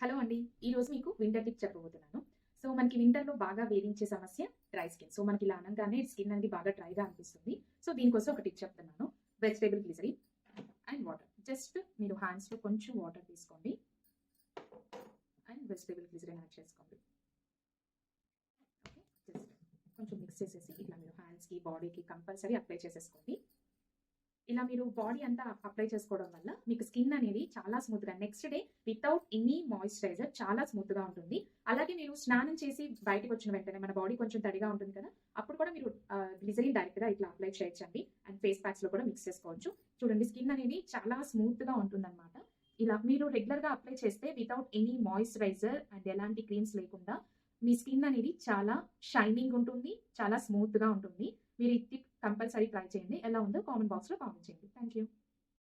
Hello అండి. ఈరోజు మీకు వింటర్ టిప్ చెప్పబోతున్నాను. సో, మనకి వింటర్‌లో బాగా వేధించే సమస్య డ్రై స్కిన్. సో, మనకి ఇలా అనంగానే స్కిన్ అనేది బాగా డ్రైగా అనిపిస్తుంది. సో, దీనికోసం ఒక టిప్ చెప్తున్నాను. Vegetable glycerine and water. Just మీరు హ్యాండ్స్‌లో కొంచెం వాటర్ తీసుకోండి అండ్ వెజిటబుల్ గ్లిసరిన్ యాడ్ చేసుకోండి. ఓకే. జస్ట్ కొంచెం మిక్స్ చేసేసి ఇట్లా మీరు హ్యాండ్స్‌కి, బాడీకి కంపల్సరీ అప్లై చేసేసుకోండి. ఇలా మీరు బాడీ అంతా అప్లై చేసుకోవడం వల్ల మీకు స్కిన్ అనేది చాలా స్మూత్‌గా next day without any moisturiser చాలా స్మూత్‌గా ఉంటుంది. అలాగే మీరు స్నానం చేసి బయటకొచ్చిన వెంటనే మన బాడీ కొంచెం తడిగా ఉంటుంది కదా! అప్పుడు కూడా మీరు గ్లిజరిన్ డైరెక్ట్‌గా ఇట్లా అప్లై చేయొచ్చండి. అండ్ ఫేస్ ప్యాక్స్‌లో కూడా మిక్స్ చేసుకోవచ్చు. చూడండి స్కిన్ అనేది చాలా స్మూత్‌గా ఉంటుందన్నమాట. ఇలా మీరు రెగ్యులర్‌గా అప్లై చేస్తే వితౌట్ ఎనీ మాయిశ్చరైజర్ అండ్ ఎలాంటి క్రీమ్స్ లేకుండా మీ స్కిన్ అనేది చాలా షైనింగ్ ఉంటుంది. చాలా స్మూత్‌గా ఉంటుంది. మీరు ఈ టిప్ కంపల్సరీ ట్రై చేయండి. ఎలా ఉందో కామెంట్ బాక్స్‌లో కామెంట్ చేయండి. Thank you.